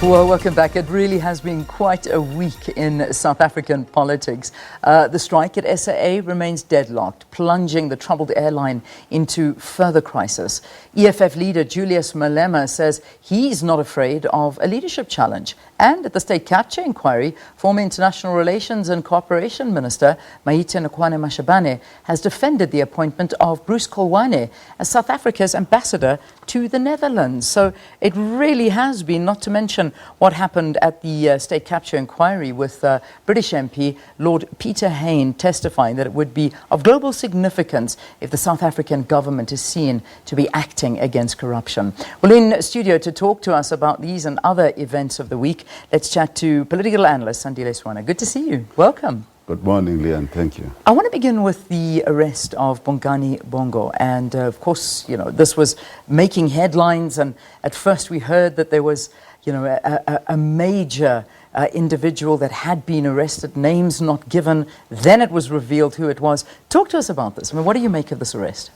Well, welcome back. It really has been quite a week in South African politics. The strike at SAA remains deadlocked, plunging the troubled airline into further crisis. EFF leader Julius Malema says he's not afraid of a leadership challenge. And at the state capture inquiry, former International Relations and Cooperation Minister Maite Nkoana-Mashabane has defended the appointment of Bruce Koloane as South Africa's ambassador to the Netherlands. So it really has been, not to mention what happened at the state capture inquiry with British MP Lord Peter Hain testifying that it would be of global significance if the South African government is seen to be acting against corruption. Well, in studio to talk to us about these and other events of the week, let's chat to political analyst Sandile Swana. Good to see you. Welcome. Good morning, Leanne. Thank you. I want to begin with the arrest of Bongani Bongo. And of course, you know, this was making headlines. And at first we heard that there was, you know, a major individual that had been arrested, names not given. Then it was revealed who it was. Talk to us about this. I mean, what do you make of this arrest?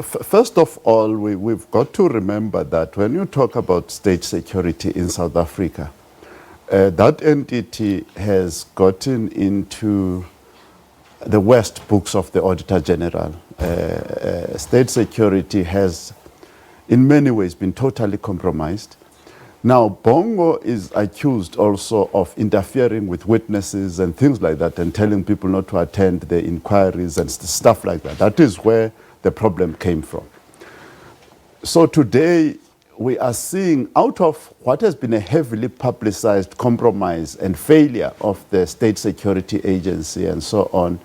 First of all, we've got to remember that when you talk about state security in South Africa, that entity has gotten into the worst books of the Auditor General. State security has, in many ways, been totally compromised. Now, Bongo is accused also of interfering with witnesses and things like that and telling people not to attend the inquiries and stuff like that. That is where the problem came from. So today, we are seeing, out of what has been a heavily publicized compromise and failure of the State Security Agency and so on,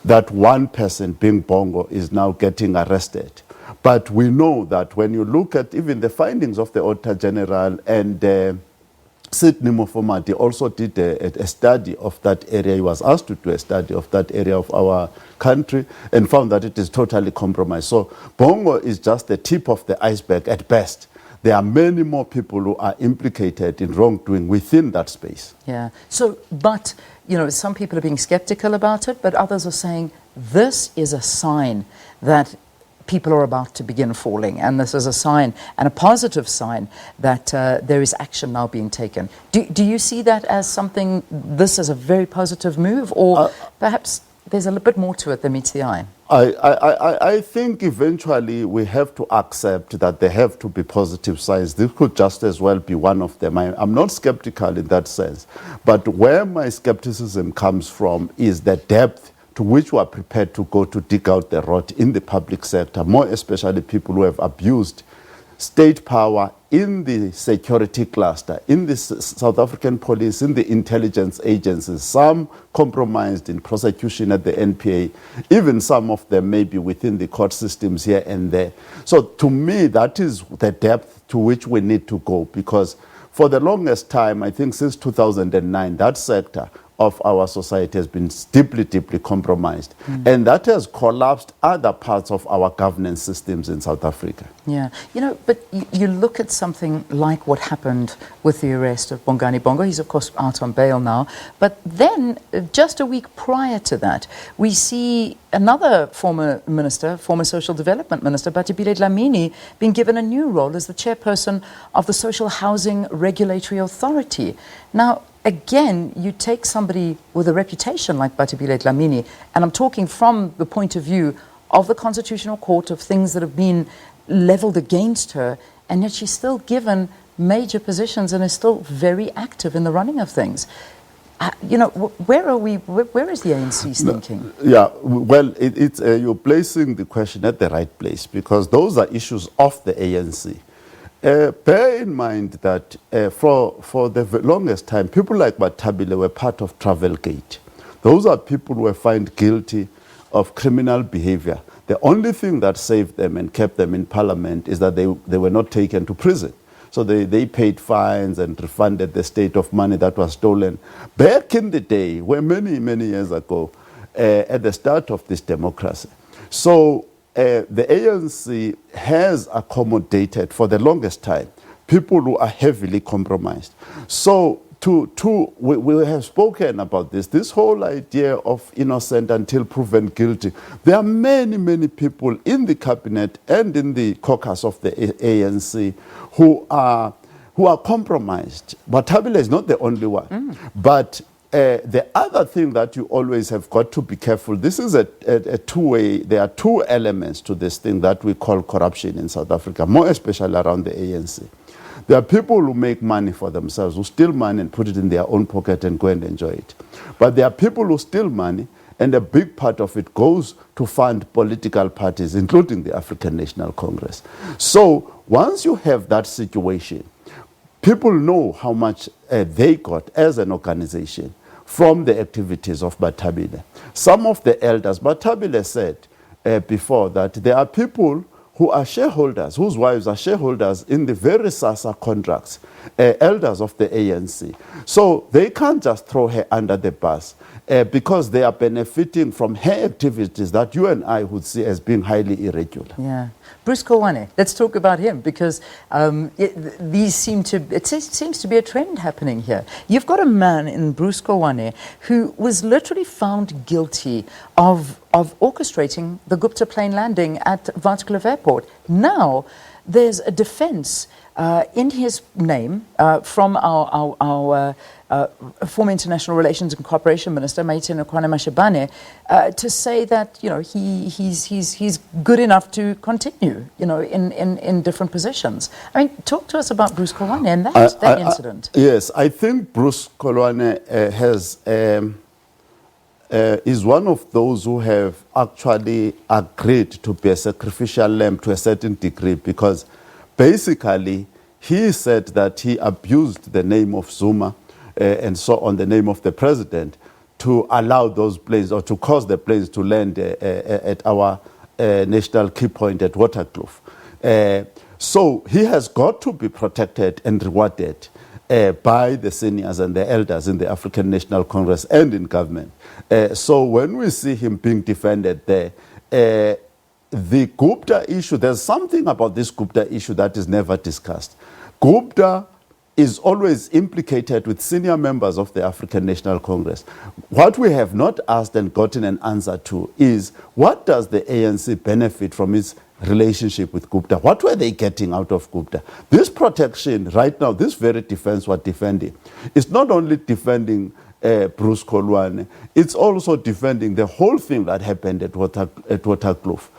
that one person, being Bongo, is now getting arrested. But we know that when you look at even the findings of the Auditor General, and Sidney Mufamadi also did a study of that area. He was asked to do a study of that area of our country and found that it is totally compromised. So Bongo is just the tip of the iceberg at best. There are many more people who are implicated in wrongdoing within that space. Yeah. So, but, you know, some people are being skeptical about it, but others are saying this is a sign that people are about to begin falling, and this is a sign, and a positive sign, that there is action now being taken. Do you see that as something, this is a very positive move, or perhaps there's a little bit more to it than meets the eye? I think eventually we have to accept that there have to be positive signs. This could just as well be one of them. I'm not skeptical in that sense, but where my skepticism comes from is the depth to which we are prepared to go to dig out the rot in the public sector, more especially people who have abused state power in the security cluster, in the South African police, in the intelligence agencies, some compromised in prosecution at the NPA, even some of them maybe within the court systems here and there. So to me, that is the depth to which we need to go, because for the longest time, I think since 2009, that sector of our society has been deeply, deeply compromised. And that has collapsed other parts of our governance systems in South Africa. Yeah, you know, but you look at something like what happened with the arrest of Bongani Bongo. He's, of course, out on bail now. But then, just a week prior to that, we see another former minister, former social development minister, Batibile Dlamini, being given a new role as the chairperson of the Social Housing Regulatory Authority. Now, again, you take somebody with a reputation like Batibile Dlamini, and I'm talking from the point of view of the Constitutional Court, of things that have been leveled against her, and yet she's still given major positions and is still very active in the running of things. You know, where are we? Where is the ANC's thinking? Yeah, well, you're placing the question at the right place, because those are issues of the ANC. Bear in mind that for the longest time, people like Batabile were part of Travelgate. Those are people who were found guilty of criminal behavior. The only thing that saved them and kept them in parliament is that they were not taken to prison. So they paid fines and refunded the state of money that was stolen. Back in the day, where many, many years ago, at the start of this democracy. So the ANC has accommodated for the longest time people who are heavily compromised. So we have spoken about this whole idea of innocent until proven guilty. There are many, many people in the cabinet and in the caucus of the ANC who are who are compromised. Batabile is not the only one. But the other thing that you always have got to be careful, this is a two-way, there are two elements to this thing that we call corruption in South Africa, more especially around the ANC. There are people who make money for themselves, who steal money and put it in their own pocket and go and enjoy it. But there are people who steal money, and a big part of it goes to fund political parties, including the African National Congress. So once you have that situation, people know how much they got as an organization from the activities of Batabile. Some of the elders, Batabile said before that there are people who are shareholders, whose wives are shareholders in the very SASA contracts, elders of the ANC. So they can't just throw her under the bus because they are benefiting from her activities that you and I would see as being highly irregular. Yeah. Bruce Koloane, let's talk about him because it seems to be a trend happening here. You've got a man in Bruce Koloane who was literally found guilty of orchestrating the Gupta plane landing at Vaartkloof Airport. Now there's a defense in his name from our former International Relations and Cooperation Minister, Maite Nkoana-Mashabane, to say that he's good enough to continue, in different positions. I mean, talk to us about Bruce Koloane and that incident. Yes, I think Bruce Koloane is one of those who have actually agreed to be a sacrificial lamb to a certain degree, because basically he said that he abused the name of Zuma and so on, the name of the president, to allow those planes or to cause the planes to land at our national key point at Waterkloof. So he has got to be protected and rewarded by the seniors and the elders in the African National Congress and in government. So when we see him being defended there, the Gupta issue, there's something about this Gupta issue that is never discussed. Gupta is always implicated with senior members of the African National Congress. What we have not asked and gotten an answer to is, what does the ANC benefit from its relationship with Gupta? What were they getting out of Gupta? This protection right now, this very defense we're defending, is not only defending Bruce Koloane, it's also defending the whole thing that happened at Waterkloof.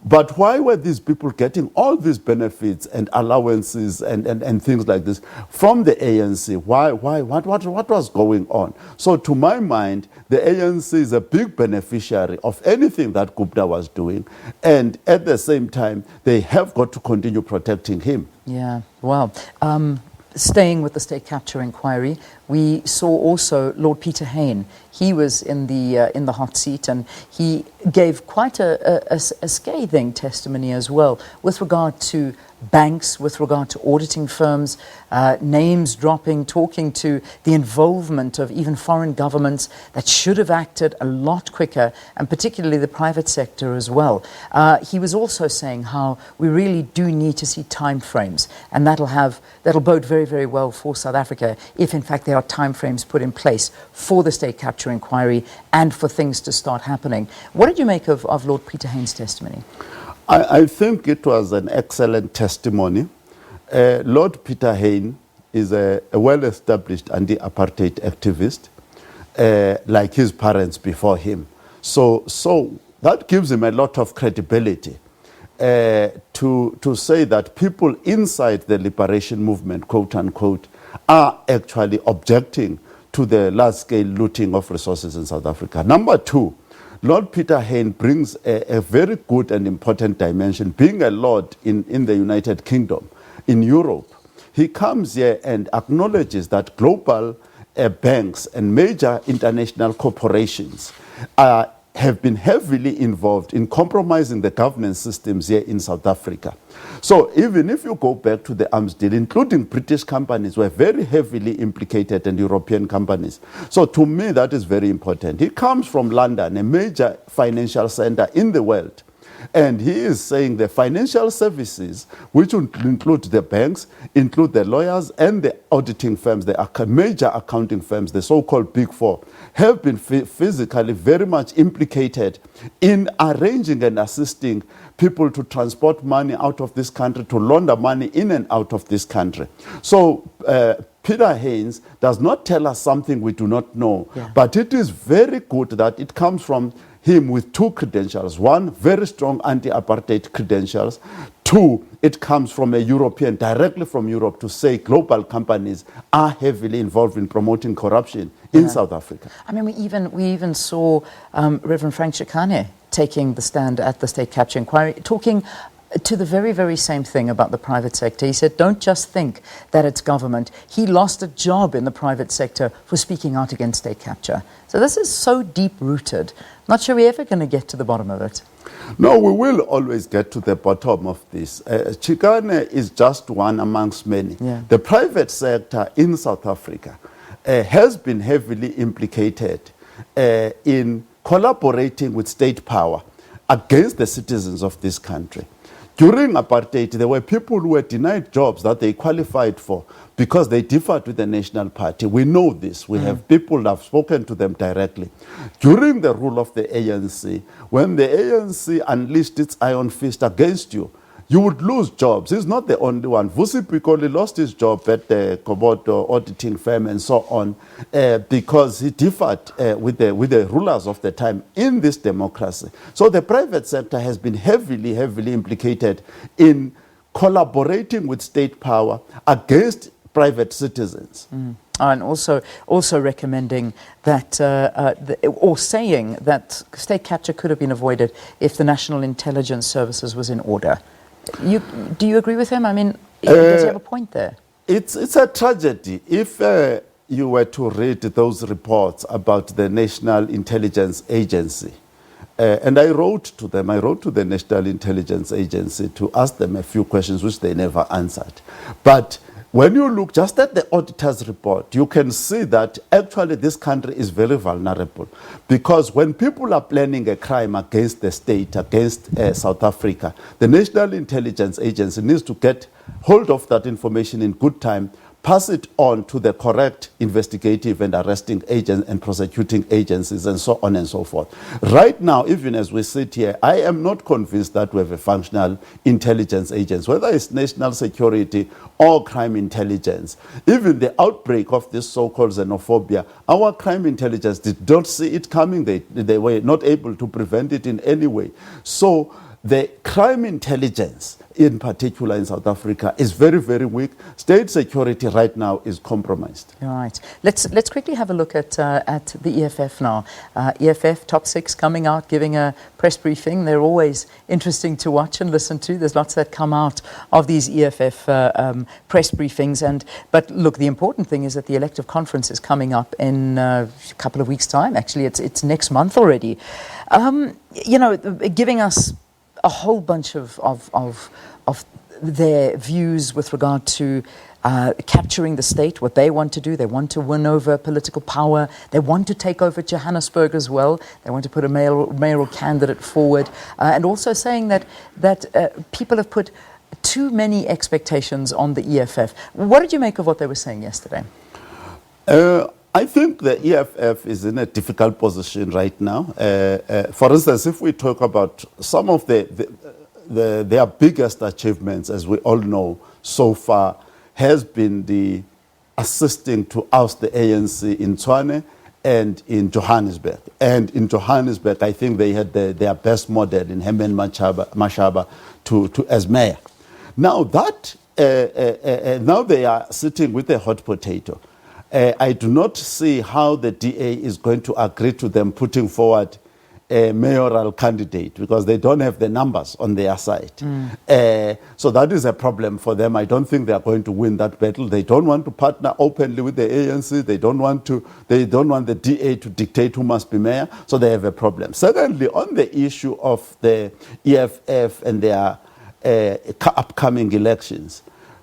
But why were these people getting all these benefits and allowances and things like this from the ANC? What was going on? So to my mind, the ANC is a big beneficiary of anything that Gupta was doing. And at the same time, they have got to continue protecting him. Yeah, wow. Staying with the state capture inquiry, we saw also Lord Peter Hain. He was in the hot seat, and he gave quite a scathing testimony as well with regard to banks, with regard to auditing firms, names dropping, talking to the involvement of even foreign governments that should have acted a lot quicker, and particularly the private sector as well. He was also saying how we really do need to see timeframes, and that'll bode very, very well for South Africa if in fact there are timeframes put in place for the state capture inquiry and for things to start happening. What did you make of Lord Peter Hain's testimony? I think it was an excellent testimony. Lord Peter Hain is a well-established anti-apartheid activist, like his parents before him. So that gives him a lot of credibility to say that people inside the liberation movement, quote unquote, are actually objecting to the large-scale looting of resources in South Africa. Number two, Lord Peter Hain brings a very good and important dimension. Being a lord in the United Kingdom, in Europe, he comes here and acknowledges that global banks and major international corporations have been heavily involved in compromising the governance systems here in South Africa. So even if you go back to the arms deal, including British companies were very heavily implicated, and European companies. So to me, that is very important. He comes from London, a major financial center in the world. And he is saying the financial services, which would include the banks, include the lawyers and the auditing firms, the major accounting firms, the so-called Big Four, have been physically very much implicated in arranging and assisting people to transport money out of this country, to launder money in and out of this country. So Peter Hain does not tell us something we do not know, but it is very good that it comes from him with two credentials. One, very strong anti-apartheid credentials. Two, it comes from a European, directly from Europe, to say global companies are heavily involved in promoting corruption in South Africa. I mean, we even saw Reverend Frank Kekana taking the stand at the state capture inquiry, talking to the very, very same thing about the private sector. He said, don't just think that it's government. He lost a job in the private sector for speaking out against state capture. So this is so deep-rooted. Not sure we're ever going to get to the bottom of it. No, we will always get to the bottom of this. Kekana is just one amongst many. The private sector in South Africa has been heavily implicated in collaborating with state power against the citizens of this country. During apartheid, there were people who were denied jobs that they qualified for because they differed with the National Party. We know this. We have people that have spoken to them directly. During the rule of the ANC, when the ANC unleashed its iron fist against you, you would lose jobs. He's not the only one. Vusi Pikoli lost his job at the Kobodo auditing firm and so on because he differed with the rulers of the time in this democracy. So the private sector has been heavily implicated in collaborating with state power against private citizens. And also recommending that, or saying that state capture could have been avoided if the National Intelligence Services was in order. Do you agree with him? I mean, does he have a point there? It's a tragedy. If you were to read those reports about the National Intelligence Agency, and I wrote to the National Intelligence Agency to ask them a few questions which they never answered. But when you look just at the auditor's report, you can see that actually this country is very vulnerable. Because when people are planning a crime against the state, against South Africa, the National Intelligence Agency needs to get hold of that information in good time, pass it on to the correct investigative and arresting agents and prosecuting agencies and so on and so forth. Right now, even as we sit here, I am not convinced that we have a functional intelligence agency, whether it's national security or crime intelligence. Even the outbreak of this so-called xenophobia, our crime intelligence did not see it coming. They were not able to prevent it in any way. So the crime intelligence, in particular in South Africa, is very, very weak. State security right now is compromised. All right. Let's quickly have a look at the EFF now. EFF Top 6 coming out, giving a press briefing. They're always interesting to watch and listen to. There's lots that come out of these EFF press briefings. But look, the important thing is that the elective conference is coming up in a couple of weeks' time. Actually, it's next month already. Giving us a whole bunch of their views with regard to capturing the state, what they want to do. They want to win over political power. They want to take over Johannesburg as well. They want to put a mayoral candidate forward. And also saying that people have put too many expectations on the EFF. What did you make of what they were saying yesterday? I think the EFF is in a difficult position right now. For instance, if we talk about some of their biggest achievements, as we all know so far, has been the assisting to oust the ANC in Tshwane and in Johannesburg. And in Johannesburg, I think they had their best model in Herman Mashaba as mayor. Now now they are sitting with a hot potato. I do not see how the DA is going to agree to them putting forward a mayoral candidate because they don't have the numbers on their side. So that is a problem for them. I don't think they are going to win that battle. They don't want to partner openly with the ANC. They don't want the DA to dictate who must be mayor. So they have a problem. Secondly, on the issue of the EFF and their upcoming elections,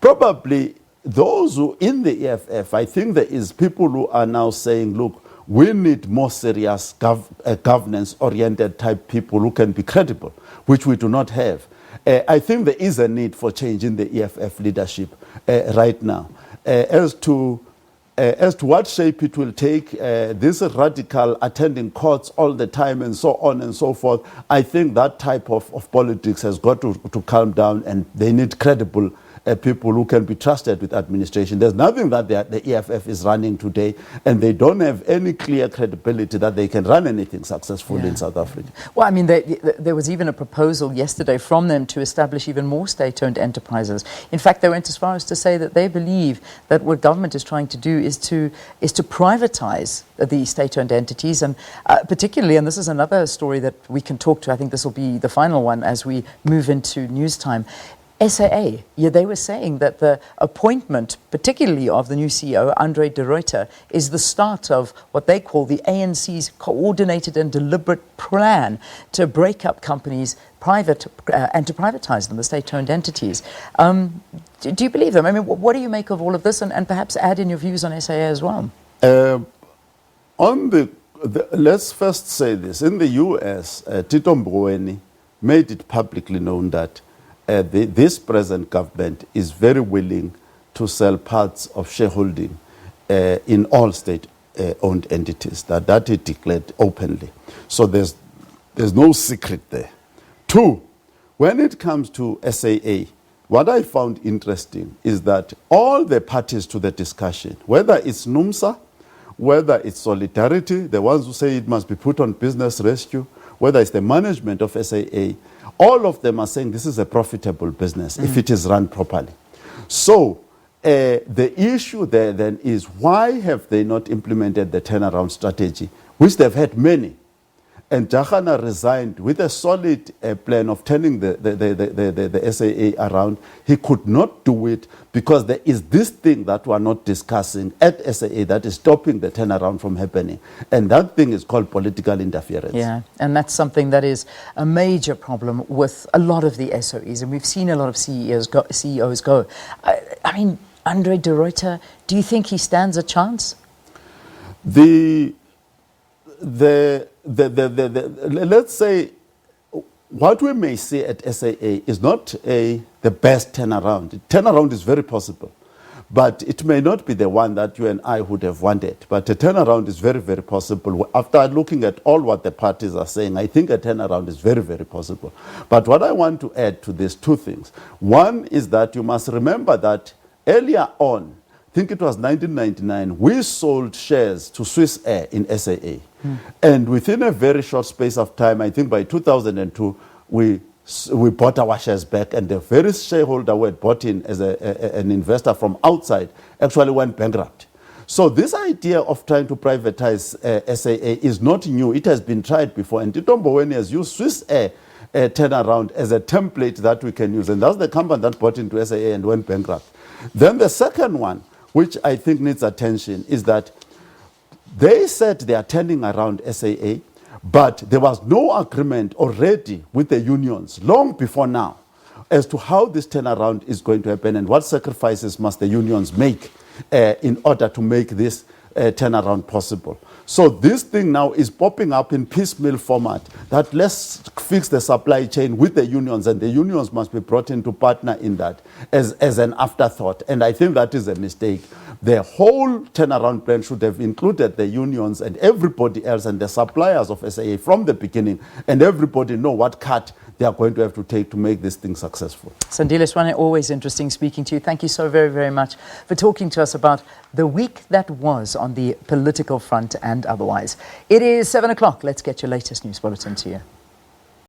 probably those who in the EFF, I think there is people who are now saying, look, we need more serious governance-oriented type people who can be credible, which we do not have. I think there is a need for change in the EFF leadership right now. As to what shape it will take, this radical attending courts all the time and so on and so forth, I think that type of politics has got to calm down, and they need credible people who can be trusted with administration. There's nothing that the EFF is running today, and they don't have any clear credibility that they can run anything successfully in South Africa. Well, I mean, there was even a proposal yesterday from them to establish even more state-owned enterprises. In fact, they went as far as to say that they believe that what government is trying to do is to privatize the state-owned entities, and particularly, and this is another story that we can talk to, I think this will be the final one as we move into news time. SAA, yeah, they were saying that the appointment, particularly of the new CEO, Andre de Ruyter, is the start of what they call the ANC's coordinated and deliberate plan to break up companies and to privatize them, the state-owned entities. Do you believe them? I mean, what do you make of all of this, and perhaps add in your views on SAA as well? Let's first say this. In the US, Tito Mboweni made it publicly known that this present government is very willing to sell parts of shareholding in all state-owned entities. That he declared openly. So there's no secret there. Two, when it comes to SAA, what I found interesting is that all the parties to the discussion, whether it's NUMSA, whether it's Solidarity, the ones who say it must be put on business rescue, whether it's the management of SAA, all of them are saying this is a profitable business if it is run properly. So the issue there then is, why have they not implemented the turnaround strategy, which they've had many? And Kekana resigned with a solid plan of turning the SAA around. He could not do it because there is this thing that we are not discussing at SAA that is stopping the turnaround from happening. And that thing is called political interference. Yeah, and that's something that is a major problem with a lot of the SOEs. And we've seen a lot of CEOs go. I mean, Andre de Ruyter, do you think he stands a chance? Let's say what we may see at SAA is not the best turnaround. Turnaround is very possible, but it may not be the one that you and I would have wanted. But a turnaround is very, very possible. After looking at all what the parties are saying, I think a turnaround is very, very possible. But what I want to add to this, two things. One is that you must remember that earlier on, I think it was 1999, we sold shares to Swiss Air in SAA. And within a very short space of time, I think by 2002, we bought our shares back, and the very shareholder who had bought in as an investor from outside actually went bankrupt. So this idea of trying to privatize SAA is not new. It has been tried before, and Tito Mboweni has used Swiss Air turnaround as a template that we can use, and that's the company that bought into SAA and went bankrupt. Then the second one, which I think needs attention, is that they said they are turning around SAA, but there was no agreement already with the unions long before now as to how this turnaround is going to happen and what sacrifices must the unions make in order to make this turnaround possible. So this thing now is popping up in piecemeal format, that let's fix the supply chain with the unions, and the unions must be brought in to partner in that as an afterthought. And I think that is a mistake. The whole turnaround plan should have included the unions and everybody else and the suppliers of SAA from the beginning, and everybody know what cut they are going to have to take to make this thing successful. Sandile Swana, always interesting speaking to you. Thank you so very, very much for talking to us about the week that was on the political front and otherwise. It is 7 o'clock. Let's get your latest news bulletin to you.